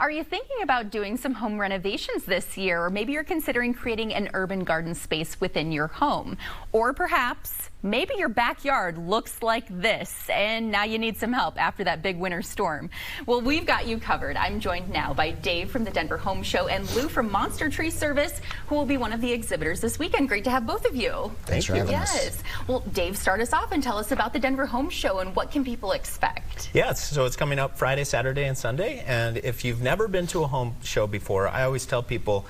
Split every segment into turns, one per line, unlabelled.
Are you thinking about doing some home renovations this year? Or maybe you're considering creating an urban garden space within your home. Or perhaps maybe your backyard looks like this and now you need some help after that big winter storm. Well, we've got you covered. I'm joined now by Dave from the Denver Home Show and Lou from Monster Tree Service, who will be one of the exhibitors this weekend. Great to have both of you.
Thanks for having us.
Yes. Well, Dave, start us off and tell us about the Denver Home Show and what can people expect?
Yeah, so it's coming up Friday, Saturday, and Sunday. And if you've never been to a home show before, I always tell people,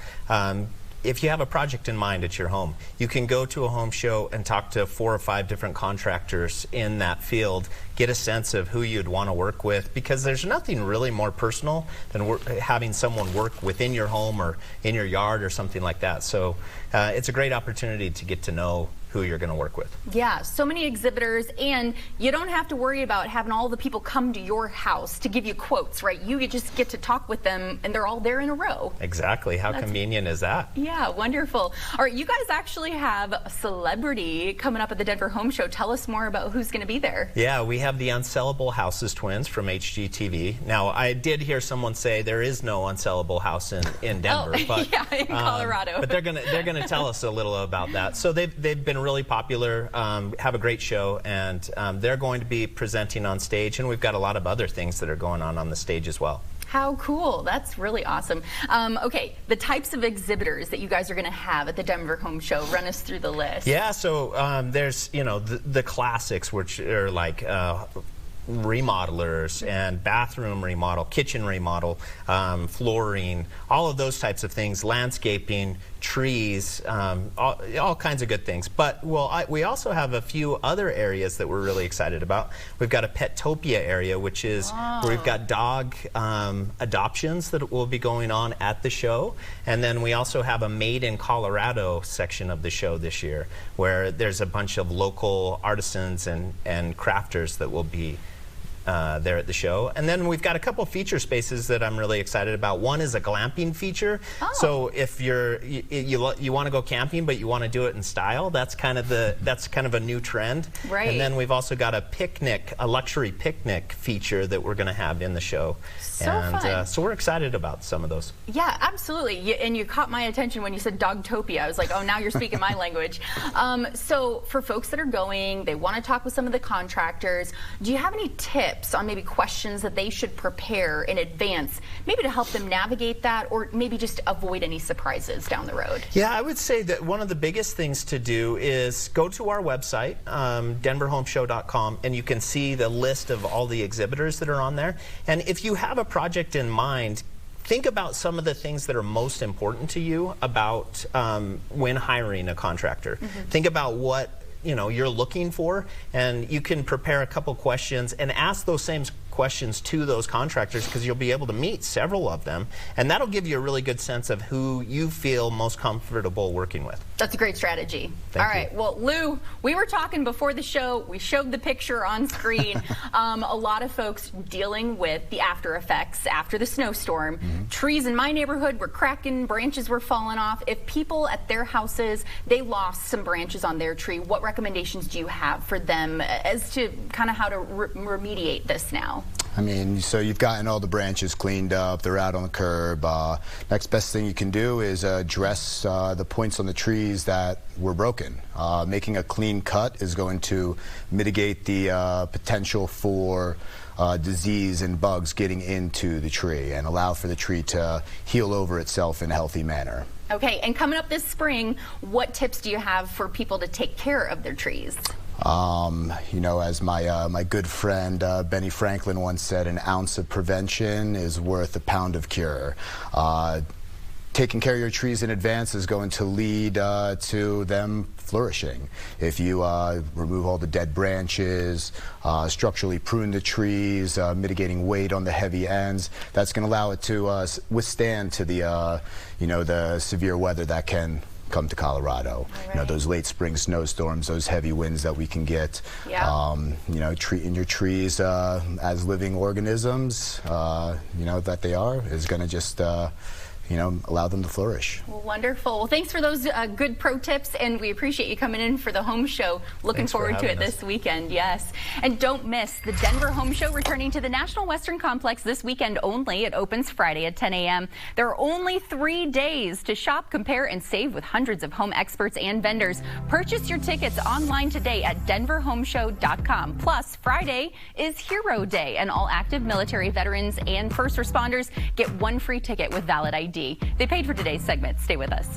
if you have a project in mind at your home, you can go to a home show and talk to 4 or 5 different contractors in that field, get a sense of who you'd want to work with, because there's nothing really more personal than having someone work within your home or in your yard or something like that. So it's a great opportunity to get to know who you're going to work with.
Yeah, so many exhibitors, and you don't have to worry about having all the people come to your house to give you quotes, right? You just get to talk with them and they're all there in a row.
Exactly. How convenient is that?
Yeah, wonderful. All right, you guys actually have a celebrity coming up at the Denver Home Show. Tell us more about who's going to be there.
Yeah, we have the Unsellable Houses twins from HGTV. Now, I did hear someone say there is no unsellable house in Denver, but
yeah, in Colorado.
But they're gonna tell us a little about that. So they've been really popular, have a great show, and they're going to be presenting on stage, and we've got a lot of other things that are going on the stage as well.
How cool. That's really awesome. Okay, the types of exhibitors that you guys are going to have at the Denver Home Show, run us through the list.
Yeah, so there's, the classics, which are like remodelers and bathroom remodel, kitchen remodel, flooring, all of those types of things, landscaping, trees, all kinds of good things. But we also have a few other areas that we're really excited about. We've got a Petopia area, which is where we've got dog adoptions that will be going on at the show. And then we also have a Made in Colorado section of the show this year, where there's a bunch of local artisans and crafters that will be there at the show. And then we've got a couple feature spaces that I'm really excited about. One is a glamping feature. So if you want to go camping but you want to do it in style, that's kind of a new trend.
Right.
And then we've also got a luxury picnic feature that we're going to have in the show.
So fun.
So we're excited about some of those.
Yeah, absolutely. And you caught my attention when you said Dogtopia. I was like, oh, now you're speaking my language. So for folks that are going, they want to talk with some of the contractors, do you have any tips on maybe questions that they should prepare in advance, maybe to help them navigate that, or maybe just avoid any surprises down the road?
Yeah, I would say that one of the biggest things to do is go to our website, denverhomeshow.com, and you can see the list of all the exhibitors that are on there. And if you have a project in mind, think about some of the things that are most important to you about when hiring a contractor. Think about what you're looking for, and you can prepare a couple questions and ask those same questions to those contractors, because you'll be able to meet several of them, and that'll give you a really good sense of who you feel most comfortable working with.
That's a great strategy. All right, well, Lou, we were talking before the show, we showed the picture on screen. A lot of folks dealing with the after effects after the snowstorm. Trees in my neighborhood were cracking, branches were falling off. If people at their houses, they lost some branches on their tree, what recommendations do you have for them as to kind of how to remediate this now?
I mean, so you've gotten all the branches cleaned up, they're out on the curb. Next best thing you can do is address the points on the trees that were broken. Making a clean cut is going to mitigate the potential for disease and bugs getting into the tree and allow for the tree to heal over itself in a healthy manner.
Okay, and coming up this spring, what tips do you have for people to take care of their trees?
As my good friend Benny Franklin once said, an ounce of prevention is worth a pound of cure. Taking care of your trees in advance is going to lead to them flourishing. If you remove all the dead branches, structurally prune the trees, mitigating weight on the heavy ends, that's going to allow it to withstand to the the severe weather that can come to Colorado. Right. Those late spring snowstorms, those heavy winds that we can get.
Yeah.
Treating your trees as living organisms, that they are, is going to just allow them to flourish.
Well, wonderful. Well, thanks for those good pro tips, and we appreciate you coming in for the home show. Looking forward to it this weekend. Yes. And don't miss the Denver Home Show returning to the National Western Complex this weekend only. It opens Friday at 10 a.m. There are only 3 days to shop, compare, and save with hundreds of home experts and vendors. Purchase your tickets online today at denverhomeshow.com. Plus, Friday is Hero Day, and all active military veterans and first responders get 1 free ticket with valid ID. They paid for today's segment. Stay with us.